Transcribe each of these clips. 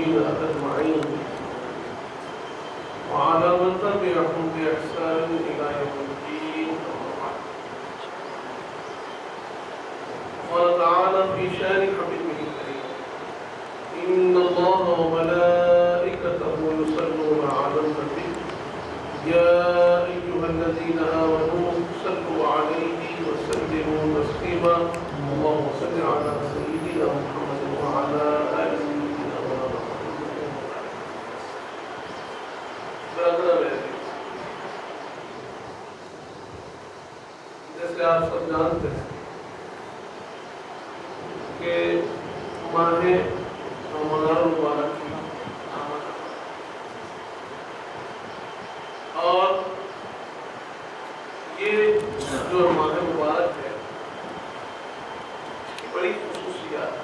المسلمين أجمعين وعلى من تبعهم بإحسان إلى يوم الدين. قال تعالى في شان حبيبه الكريم: إن الله وملائكته يصلون على النبي يا أيها الذين آمنوا صلوا عليه وسلموا تسليما. اللهم صل على سيدنا محمد وعلى آل سيدنا محمد. جیسے آپ سب جانتے ہیں کہ ماہ رمضان مبارک کی آمد اور یہ جو ماہ مبارک ہے اس کی بڑی خصوصیات،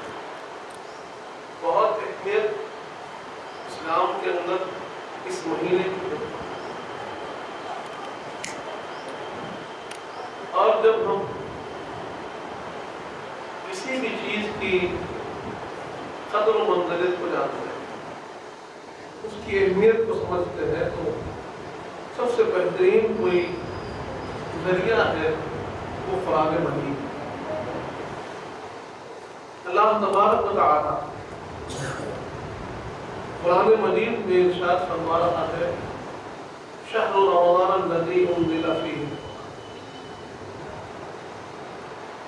بہت اہمیت اسلام کے اندر اس مہینے کی ہے. اور جب ہم کسی بھی چیز کی قدر و منزلت کو جانتے ہیں، اس کی اہمیت کو سمجھتے ہیں، تو سب سے بہترین کوئی ذریعہ ہے وہ قرآن مجید. اللہ تبارک و تعالی قرآن مجید میں ارشاد فرما رہا ہے: شہر رمضان الذی انزل فیہ،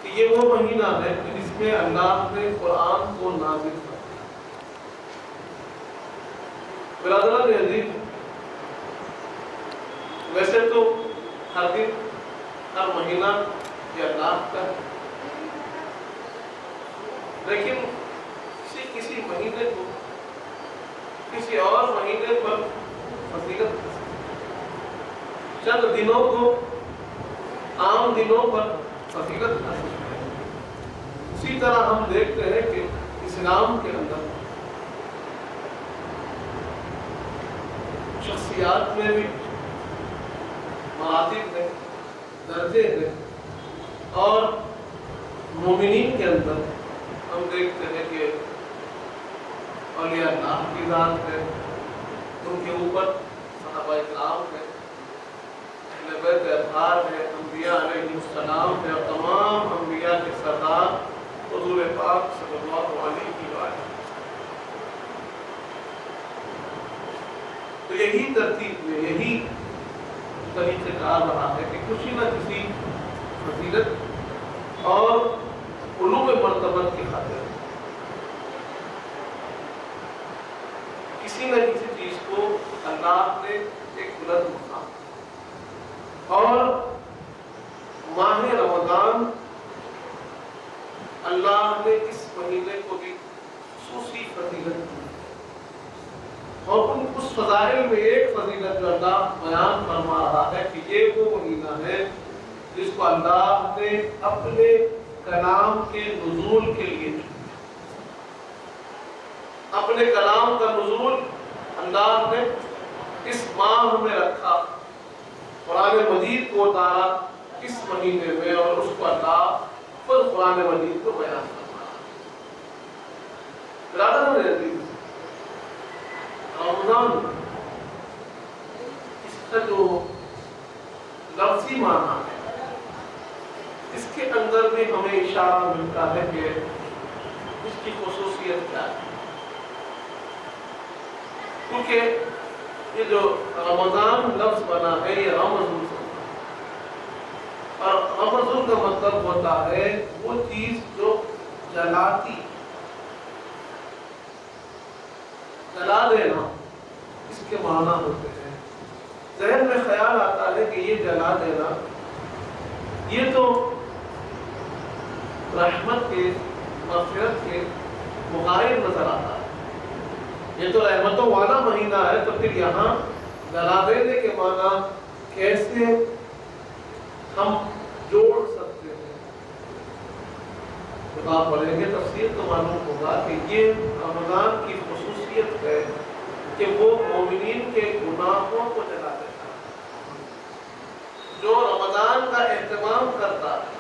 کہ یہ وہ مہینہ ہے جس میں اللہ نے قرآن کو نازل کیا. برادران عزیز، ویسے تو ہر دن ہر مہینہ یہ اللہ کا ہے، لیکن کسی مہینے کو کسی اور مہینے پر فضیلت، چند دنوں کو عام دنوں پر فضیلت حاصل ہے. اسی طرح ہم دیکھتے ہیں کہ اسلام کے اندر شخصیات میں بھی مراتب ہیں، درجے ہیں، اور مومنین کے اندر ہم دیکھتے ہیں کہ اولیاء اللہ کی ذات ہے، ان کے اوپر صحابہ کرام ہے، اہل بیت اطہار ہے، انبیاء علیہ السلام ہے، اور تمام انبیاء کے سردار حضور پاک صلی اللہ علیہ وآلہ. تو یہی ترتیب میں یہی طریقہ کار رہا ہے کہ کسی نہ کسی فضیلت اور علوم مرتبت کی خاطر کسی نہ کسی چیز کو اللہ نے ایک بلند مقام. اور ماہ رمضان اللہ نے اس مہینے کو بھی خصوصی فضیلت دی، اور اس فضائل میں ایک فضیلت جو اللہ بیان فرما رہا ہے کہ یہ وہ مہینہ ہے جس کو اللہ نے اپنے کلام کے نزول کے لیے چنا. اپنے کلام کا نزول اللہ نے اس ماہ میں رکھا، قرآن مجید کو اتارا اس مہینے میں، اور اس کو اللہ خود قرآن مجید کو بیان فرمایا. برادران عزیز، رمضان اس کا جو لفظی معنی ہے، اس کے اندر بھی ہمیں اشارہ ملتا ہے کہ اس کی خصوصیت کیا ہے. کیونکہ یہ جو رمضان لفظ بنا ہے یہ رمضان سے، اور رمضان کا مطلب ہوتا ہے وہ چیز جو جلاتی، جلا دینا، اس کے معنی ہوتے ہیں. ذہن میں خیال آتا ہے کہ یہ جلا دینا یہ تو رحمت کے، مغفرت کے مغائب نظر آتا ہے. یہ تو رحمتوں والا مہینہ ہے، تو پھر یہاں جلا دینے کے معنی کیسے ہم جوڑ سکتے ہیں؟ کتاب پڑھیں گے تفسیر تو معلوم ہوگا کہ یہ رمضان کی خصوصیت ہے کہ وہ مومنین کے گناہوں کو جلا دیتا ہے. جو رمضان کا اہتمام کرتا ہے،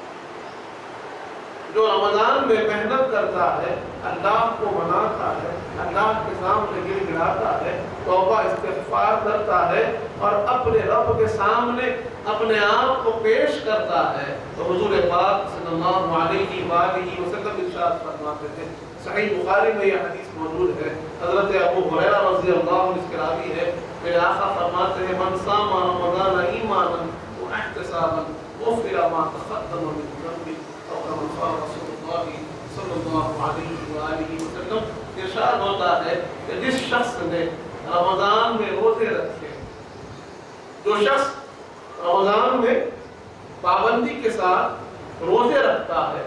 جو رمضان میں محنت کرتا ہے، اللہ کو مناتا ہے، اللہ کے سامنے گر گراتا ہے، توبہ استغفار کرتا ہے اور اپنے رب کے سامنے اپنے آپ کو پیش کرتا ہے، تو حضور پاک صلی اللہ علیہ وآلہ وسلم ارشاد فرماتے تھے، صحیح بخاری میں یہ حدیث موجود ہے، حضرت ابو ہریرہ رضی اللہ عنہ اس کے راوی ہے، میرے آقا فرماتے ہیں من صام رمضان ایمانا واحتسابا غفر ما تقدم من ذنبه او كما قال رسول اللہ صلی اللہ علیہ وآلہ وسلم۔ ارشاد ہوتا ہے کہ جس شخص نے رمضان میں روزے رکھے، جو شخص رمضان میں پابندی کے ساتھ روزے رکھتا ہے،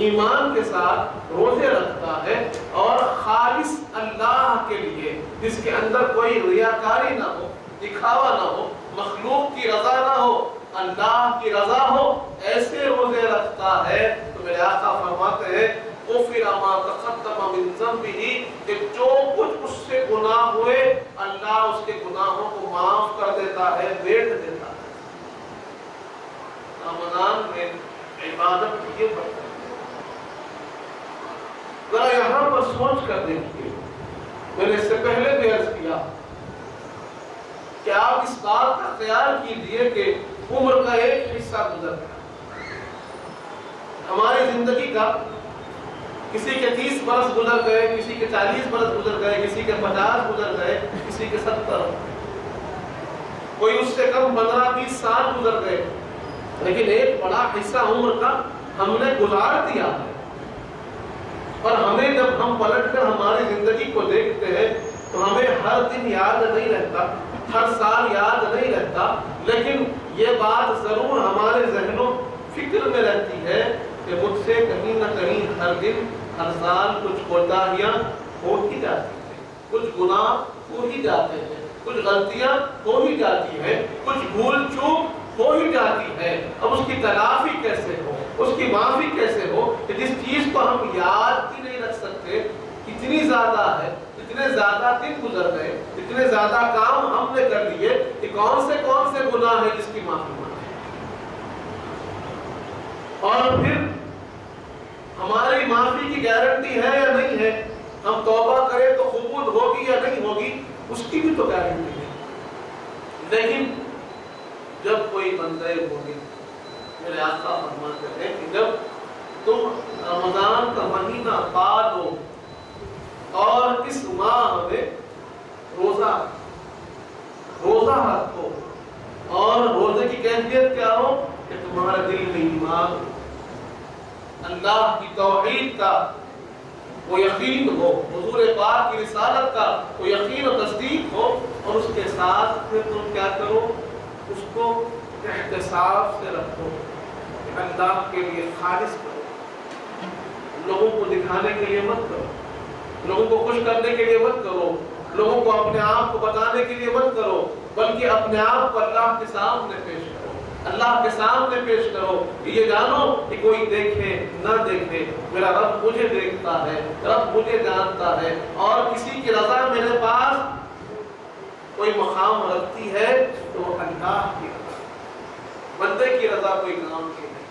ایمان کے ساتھ روزے رکھتا ہے اور خالص اللہ کے لیے، جس کے اندر کوئی ریاکاری نہ ہو، دکھاوا نہ ہو، مخلوق کی رضا نہ ہو، اللہ کی رضا ہو، ایسے روزے رکھتا ہے، تو میرے آقا فرماتے ہیں غفر ما تقدم من ذنبہ، کہ جو کچھ اس سے گناہ ہوئے اللہ اس کے گناہوں کو معاف کر دیتا ہے، بیٹھ دیتا ہے۔ رمضان میں عبادت یہ بڑھتا ہے، ذرا یہاں پر سوچ کر دیکھیے، میں نے اس سے پہلے بھی عرض کیا کہ آپ اس بات کا خیال کیجئے کہ عمر کا ایک حصہ گزر گیا، ہماری زندگی کا کسی کے 30 برس گزر گئے، کسی کے 40 برس گزر گئے، کسی کے 50 گزر گئے، کسی کے 70، کوئی اس سے کم 15-20 سال گزر گئے، لیکن ایک بڑا حصہ عمر کا ہم نے گزار دیا ہے۔ اور ہمیں جب ہم پلٹ کر ہماری زندگی کو دیکھتے ہیں تو ہمیں ہر دن یاد نہیں رہتا، ہر سال یاد نہیں رہتا، لیکن یہ بات ضرور ہمارے ذہن و فکر میں رہتی ہے کہ مجھ سے کہیں نہ کہیں ہر دن ہر سال کچھ کوتاہیاں ہو ہی جاتی ہیں، کچھ گناہ ہو ہی جاتے ہیں، کچھ غلطیاں ہو ہی جاتی ہیں، کچھ بھول چوک ہو ہی جاتی ہے۔ اب اس کی تلافی کیسے ہو، اس کی معافی کیسے ہو کہ جس چیز کو ہم یاد بھی نہیں رکھ سکتے، اتنی زیادہ ہے، اتنے زیادہ دن گزر گئے، اتنے زیادہ کام ہم نے کر لیے کہ کون سے گناہ ہیں جس کی معافی مانگے، اور پھر ہماری معافی کی گارنٹی ہے یا نہیں ہے، ہم توبہ کریں تو قبول ہوگی یا نہیں ہوگی، اس کی بھی تو گارنٹی ہے۔ لیکن جب کوئی بندے مومن، میرے آقا فرماتے ہیں کہ جب تم رمضان کا مہینہ پالو اور اس ماہ میں روزہ رکھو، اور روزے کی کیفیت کیا ہو کہ تمہارے دل میں ایمان، اللہ کی توحید کا وہ یقین ہو، حضور پاک کی رسالت کا وہ یقین و تصدیق ہو، اور اس کے ساتھ پھر تم کیا کرو، اس کو احتساب سے رکھو، اللہ کے لیے خالص کرو، لوگوں کو دکھانے کے لیے مت کرو، لوگوں کو خوش کرنے کے لیے مت کرو، لوگوں کو اپنے آپ کو بتانے کے لیے مت کرو، بلکہ اپنے آپ کو اللہ کے سامنے پیش کرو، اللہ کے سامنے پیش کرو، یہ جانو کہ کوئی دیکھے نہ دیکھے، میرا رب مجھے دیکھتا ہے، رب مجھے جانتا ہے، اور کسی کی رضا میرے پاس کوئی مقام رکھتی ہے تو اللہ کی رضا، بندے کی رضا کوئی کام کی نہیں،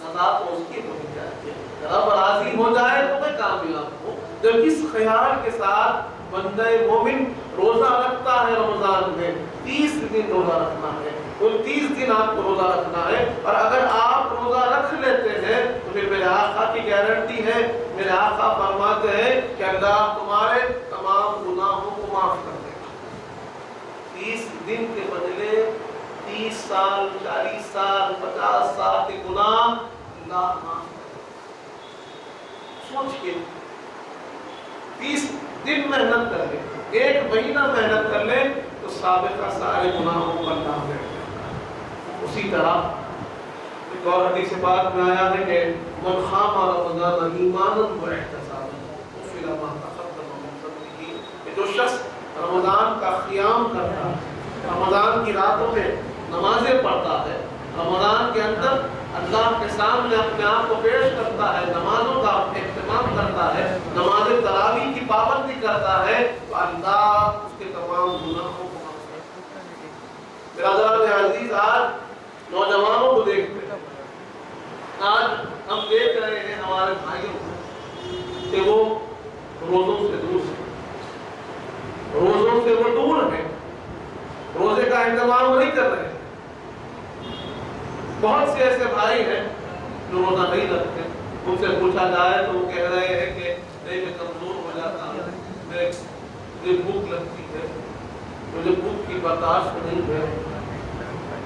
رضا تو اس کی ہونی چاہیے، رب راضی ہو جائے تو میں کامیاب ہوں۔ جب اس خیال کے ساتھ بندہ مومن روزہ رکھتا ہے رمضان میں، 30 دن روزہ رکھنا ہے، ان 30 دن آپ کو روزہ رکھنا ہے، اور اگر آپ روزہ رکھ لیتے ہیں تو پھر میرے آقا کی گارنٹی ہے، میرے آقا فرماتے ہیں کہ اللہ تمہارے تمام گناہوں کو معاف کر دے گا۔ 30 دن کے بدلے 30 سال، 40 سال، 50 سال کے گناہ اللہ معاف کر دے گا۔ سوچئے 30 دن محنت کر لیں، 1 مہینہ محنت کر لیں تو سابقہ سارے گناہوں کو اللہ میں رکھ دیتا ہے۔ اسی طرح ایک اور حدیث پاک میں آیا ہے کہ من خام رمضان ایمانا واحتسابا غفر ما تقدم من ذنبه، کہ جو شخص رمضان کا قیام کرتا ہے، رمضان کی راتوں میں نمازیں پڑھتا ہے، رمضان کے اندر اللہ کے سامنے اپنے آپ کو پیش کرتا ہے، نمازوں کا اہتمام کرتا ہے، نماز تراویح کی پابندی کرتا ہے، تو اللہ اس کے تمام گناہوں کو معاف کرتا ہے۔ برادران عزیز، آج نوجوانوں کو دیکھتے ہیں، آج ہم دیکھ رہے ہیں ہمارے بھائیوں کو کہ وہ روزوں سے دور ہیں، روزوں سے وہ دور ہیں، روزے کا اہتمام نہیں کر رہے. بہت سے ایسے بھائی ہیں جو روزہ نہیں رکھتے، ان سے پوچھا جائے تو وہ کہہ رہے ہیں کہ نہیں میں کمزور ہو جاتا ہوں، مجھے بھوک لگتی ہے، مجھے بھوک کی برداشت نہیں ہے.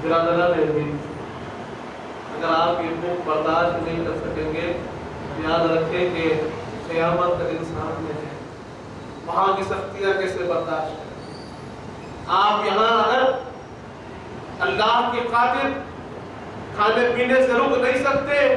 برادران بھی اگر آپ یہ بھوک برداشت نہیں کر سکیں گے، یاد رکھیں کہ قیامت کا انسان میں ہے، وہاں کی سختیاں کیسے برداشت کریں. آپ یہاں اگر اللہ کی خاطر کھانے پینے سے رک نہیں سکتے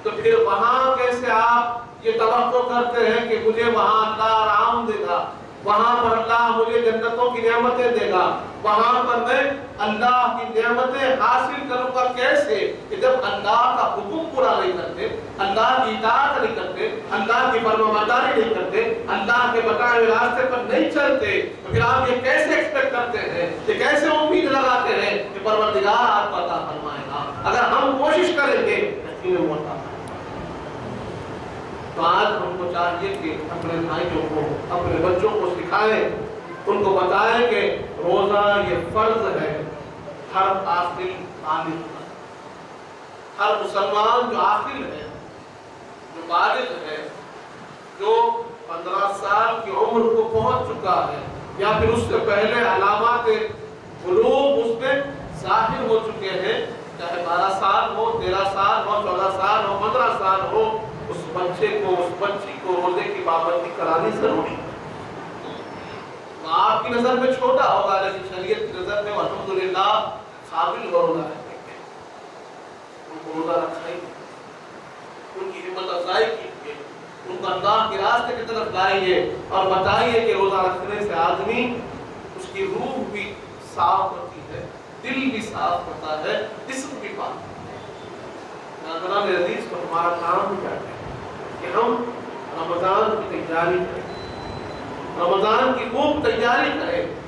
تو پھر وہاں کیسے آپ یہ توقع کرتے ہیں کہ مجھے وہاں اللہ آرام دے گا، وہاں پر اللہ مجھے جنتوں کی نعمتیں دے گا، وہاں پر میں اللہ کی نعمتیں حاصل کروں گا کیسے کہ جب اللہ کا حکم پورا نہیں کرتے، اللہ کی اطاعت نہیں کرتے، اللہ کی فرمانبرداری نہیں کرتے، اللہ کے بتائے ہوئے راستے پر نہیں چلتے، تو پھر آپ یہ کیسے ایکسپیکٹ کرتے ہیں، یہ کیسے امید لگاتے ہیں کہ پروردگار آپ کو عطا فرمائے گا. اگر ہم کوشش کریں گے یقیناً وہ عطا. تو آج ہم کو چاہیے کہ اپنے بھائیوں کو، اپنے بچوں کو سکھائیں، ان کو بتائیں کہ روزہ یہ فرض ہے ہر عاقل بالغ پر. ہر مسلمان جو عاقل ہے، جو بالغ ہے، جو 15 سال کی عمر کو پہنچ چکا ہے یا پھر اس سے پہلے علامات بلوغ اس میں ظاہر ہو چکے ہیں، چاہے 12 سال ہو، 13 سال ہو، 14 سال ہو، 15 سال ہو، اس بچے کو، اس بچی کو روزے کی پابندی کرانی ضروری ہے. آپ کی نظر میں چھوٹا ہوگا لیکن شریعت کی نظر میں الحمدللہ قابل روزہ رکھیں گے. ان کو روزہ رکھائیں گے، ان کی ہمت افزائی کیجیے، ان کو اللہ کے راستے کی طرف لائیے اور بتائیے کہ روزہ رکھنے سے آدمی، اس کی روح بھی صاف ہوتی ہے، دل بھی صاف ہوتا ہے، جسم بھی پاک ہوتا ہے. ناظران عزیز، تو ہمارا کام کیا ہے کہ ہم رمضان کی تیاری کریں، رمضان کی خوب تیاری کریں.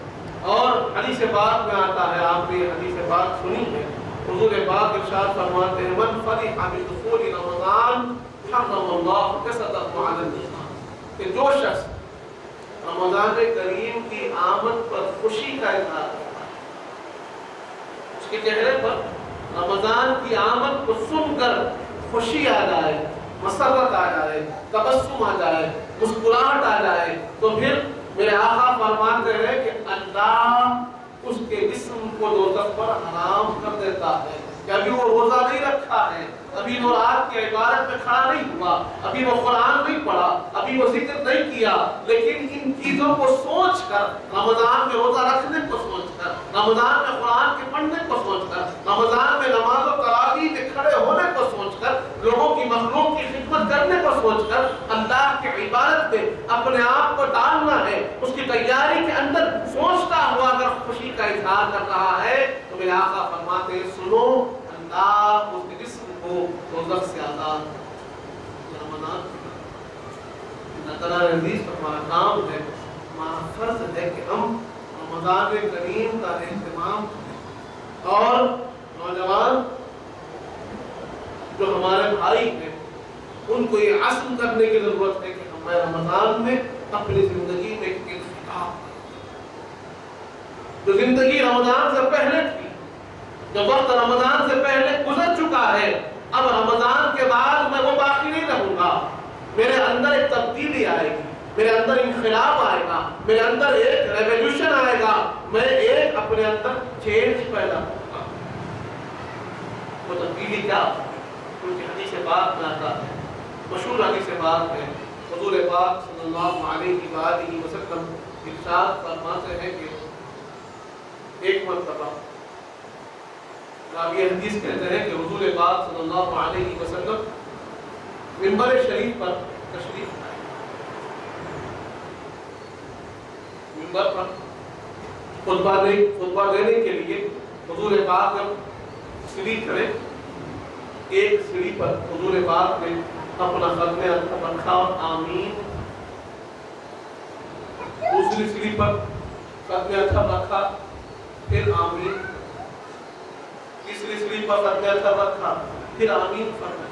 اور حدیث پاک میں آتا ہے، آپ نے حدیث پاک سنی ہے، حضور پاک ارشاد فرماتے ہیں من فرح بدخول رمضان حرم اللہ جسدہ علی النار، کہ جو شخص رمضان کریم کی آمد پر خوشی کا اظہار کرتا ہے، اس کے چہرے پر رمضان کی آمد کو سن کر خوشی آ جائے، مسرت آ جائے، تبسم آ جائے، مسکراہٹ آ جائے، تو پھر میرے آقا فرماتے ہیں کہ اللہ اس کے جسم کو دوزخ پر حرام کر دیتا ہے. کہ ابھی وہ روزہ نہیں رکھا ہے، ابھی وہ رات کی عبادت میں کھڑا نہیں ہوا، ابھی وہ قرآن نہیں پڑھا، ابھی وہ ذکر نہیں کیا، لیکن ان چیزوں کو سوچ کر، رمضان میں روزہ رکھنے کو سوچ کر، رمضان میں قرآن کے پڑھنے کو سوچ کر، رمضان میں نماز و تراویح میں کھڑے ہونے کو سوچ کر، لوگوں کی مخلوق کی خدمت کرنے کو سوچ کر، اللہ کی عبادت میں اپنے آپ کو ڈالنا ہے، اس کی تیاری کے اندر سوچتا ہوا اگر خوشی کا اظہار کر رہا ہے تو میرے آقا فرماتے ہیں سنو، اللہ اس کے جسم کو دوزخ سے آزاد کر. رمضان نظران عزیز پر ہمارا کام ہے، ہمارا فرض ہے کہ ہم رمضان کریم کا اہتمام کریں. اور نوجوان جو ہمارے بھائی ہیں ان کو یہ عزم کرنے کی ضرورت ہے کہ ہمیں رمضان میں اپنی زندگی میں ایک انتخاب، جو زندگی رمضان سے پہلے تھی، جو وقت رمضان سے پہلے گزر چکا ہے، اب رمضان کے بعد میں وہ باقی نہیں رہوں گا. میرے اندر ایک تبدیلی آئے گی، میرے اندر انقلاب آئے گا، میرے اندر ایک ریولیوشن آئے گا، میں ایک اپنے اندر چینج پیدا کروں گا. وہ تبدیلی کیا؟ ان کی حدیث پاک میں آتا ہے، مشہور حدیث پاک ہے، حضور پاک صلی اللہ علیہ وآلہ وسلم ارشاد فرماتے ہیں کہ ایک مرتبہ راوی حدیث کہتے ہیں کہ حضور پاک صلی اللہ علیہ وسلم منبر شریف پر تشریف لائے. منبر پر خطبہ دینے کے لیے حضور پاک جب سیڑھی چڑھے، ایک سیڑھی پر حضور پاک نے اپنا قدم اطہر رکھا اور آمین، دوسری سیڑھی پر قدم اطہر رکھا، پھر آمین، تیسری سیڑھی پر قدم اطہر رکھا، پھر آمین فرمایا.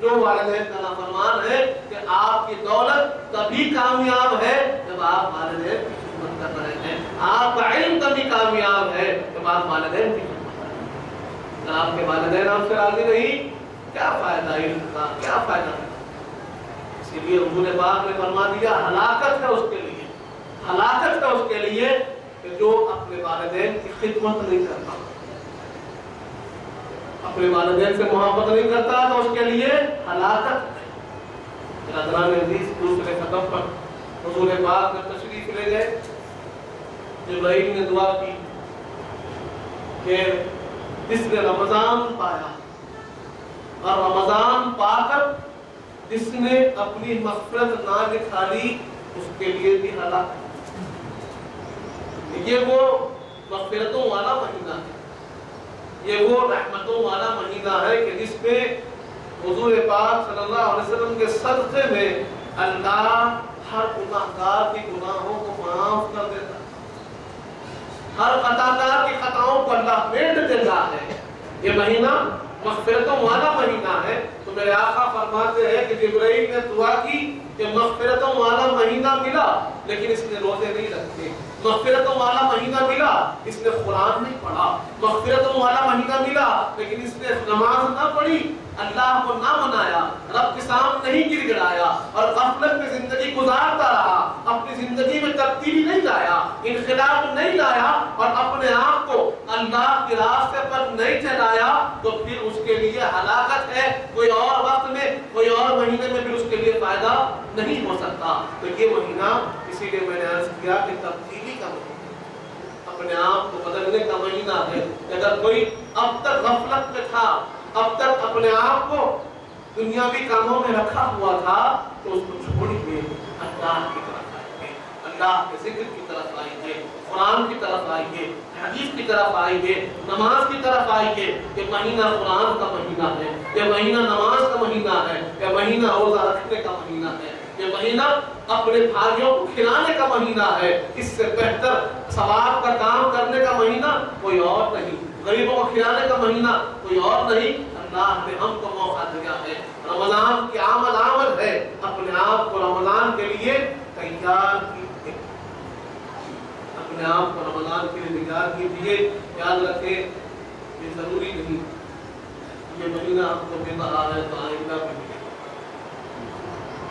جو والدین کا نافرمان ہے کہ آپ کی دولت تبھی کامیاب ہے جب آپ والدین کی خدمت کر رہے ہیں، آپ کا علم تبھی کامیاب ہے جب آپ والدین کی خدمت کر رہے ہیں۔ اگر آپ کے والدین آپ سے راضی نہیں، کیا فائدہ علم کا، کیا فائدہ ہے؟ اسی لیے حضور پاک نے فرما دیا ہلاکت ہے اس کے لیے، ہلاکت ہے اس کے لیے کہ جو اپنے والدین کی خدمت نہیں کرتا، اپنے والدین سے محبت نہیں کرتا تو اس کے لیے ہلاکت ہے۔ حضرات عزیز، دوسرے قدم پر حضور پاک نے تشریف لے گئے، جبرائیل نے دعا کی کہ جس نے رمضان پایا اور رمضان پا کر جس نے اپنی مغفرت نہ نکھاری اس کے لیے بھی ہلاکت۔ یہ وہ مغفرتوں والا مہینہ ہے، یہ وہ رحمتوں والا مہینہ ہے کہ جس میں حضور پاک صلی اللہ علیہ وسلم کے صدقے میں اللہ ہر گناہگار کی گناہوں کو معاف کر دیتا ہے، ہر خطاکار کی خطاؤں کو اللہ میٹ دیتا ہے۔ یہ مہینہ مغفرتوں والا مہینہ ہے۔ تو میرے آقا فرماتے ہیں کہ جبرائیل نے دعا کی کہ مغفرتوں والا مہینہ ملا لیکن اس نے روزے نہیں رکھے، مغفرتوں والا مہینہ ملا اس نے قرآن نہیں پڑھا، مغفرتوں والا مہینہ ملا لیکن اس نے نماز نہ پڑھی، اللہ کو نہ منایا، رب کے سامنے نہیں گر گڑایا اور غفلت میں زندگی گزارتا رہا، اپنی زندگی میں تبدیلی نہیں لایا، انقلاب نہیں لایا اور اپنے آپ کو اللہ کے راستے پر نہیں چلایا تو پھر اس کے لیے ہلاکت ہے۔ کوئی اور وقت میں، کوئی اور مہینے میں پھر اس کے لیے فائدہ نہیں ہو سکتا۔ تو یہ مہینہ اسی لیے میں نے عرض کیا کہ تبدیلی کا مہینہ، اپنے آپ کو بدلنے کا مہینہ ہے۔ اگر کوئی اب تک غفلت میں تھا، اب تک اپنے آپ کو دنیاوی کاموں میں رکھا ہوا تھا تو اس کو چھوڑیے، اللہ کی طرف آئیے، اللہ کے ذکر کی طرف آئیے، قرآن کی طرف آئیے، حدیث کی طرف آئیے، نماز کی طرف آئیے۔ یہ مہینہ قرآن کا مہینہ ہے، یہ مہینہ نماز کا مہینہ ہے، یہ مہینہ روزہ رکھنے کا مہینہ ہے، یہ مہینہ اپنے بھائیوں کو کھلانے کا مہینہ ہے۔ اس سے بہتر ثواب کا کام کرنے کا مہینہ کوئی اور نہیں، غریبوں کو کھلانے کا مہینہ کوئی اور نہیں۔ اللہ نے ہم کو موقع دیا ہے، رمضان کی آمد ہے، اپنے آپ کو رمضان کے لیے تیار کیجیے، اپنے آپ کو رمضان کے لیے تیار کیجیے۔ یاد رکھیں یہ ضروری نہیں یہ مہینہ ہم کو مل رہا ہے تو آئندہ بھی ملے،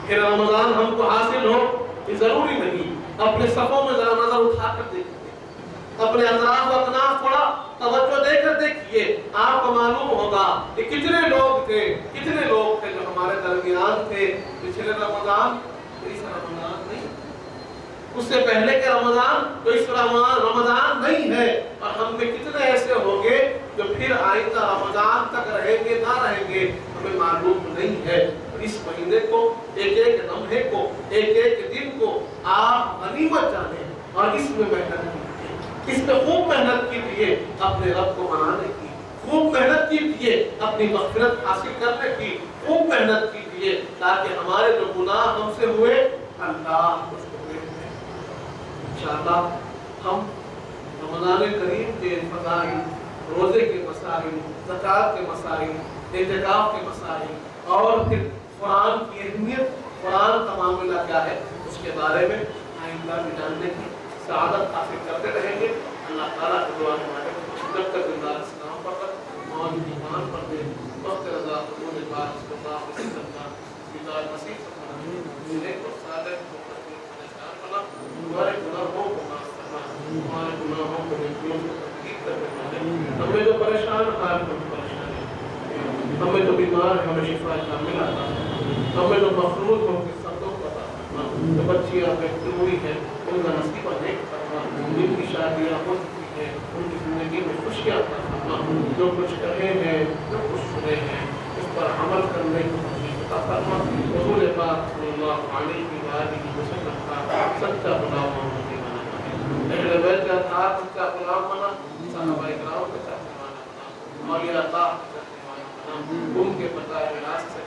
پھر رمضان ہم کو حاصل ہو یہ ضروری نہیں۔ اپنے صفوں میں ذرا نظر اٹھا کر دیکھیے، اپنے اطراف و اکناف تھوڑا توجہ دے کر دیکھیے، آپ کو معلوم ہوگا کہ کتنے لوگ تھے جو ہمارے درمیان تھے پچھلے رمضان، اس رمضان نہیں، اس سے پہلے کے رمضان تو اس رمضان نہیں ہے، اور ہم میں کتنے ایسے ہوں گے جو پھر آئندہ رمضان تک رہیں گے نہ رہیں گے ہمیں معلوم نہیں ہے۔ اس مہینے کو، ایک ایک لمحے کو، ایک ایک دن کو آپ غنیمت جانیں اور اس میں محنت کیجیے، اس میں خوب محنت کیجیے، اپنے رب کو منانے کی خوب محنت کیجیے، اپنی مغفرت حاصل کرنے کی خوب محنت کیجیے، تاکہ ہمارے جو گناہ ہم سے ہوئے اللہ اس کو معاف کرے۔ انشاءاللہ ہم رمضان کریم کے فضائل، روزے کے مسائل، زکوٰۃ کے مسائل، اعتکاف کے مسائل اور پھر قرآن کی اہمیت، قرآن کا معاملہ کیا ہے اس کے بارے میں آئندہ بھی جاننے کی سعادت حاصل کرتے رہیں گے۔ اللہ تعالیٰ کی دعا ہمارے جب تک زندہ اسلام پر رکھ اور ایمان پر دے، وقت رضا حضور پاک صلی اللہ علیہ وسلم کا دیدار نصیب فرما، نیک اور صالح کو پرہیزگار بنا، ہمارے گناہوں کو معاف فرما، ہمارے گناہوں کو نیکیوں سے تبدیل کرنے والے، ہمیں جو پریشان حال کو پریشانی، ہمیں جو بیمار ہے ہمیں شفا کامل عطا فرما، ہمیں جو مفروض ہو کے صبروں کو عطا فرما، جو بچیاں بیٹھی ہیں ان کا نصیب نیک فرما، جن کی شادیاں ہو چکی ہیں ان کی زندگی میں خوشیاں عطا فرما، جو کچھ کہے ہیں جو کچھ سنے ہیں اس پر عمل کرنے کی توفیق عطا فرما۔ رسول پاک صلی اللہ علیہ وآلہ وسلم کا سچا غلام محمدی بنا، اہل بیت کا تھا سچا غلام بنا، صحابہ کرام کا سچا غلام بنا، اولیاء اللہ کا سچا غلام بنا، ان کے بتائے راست سے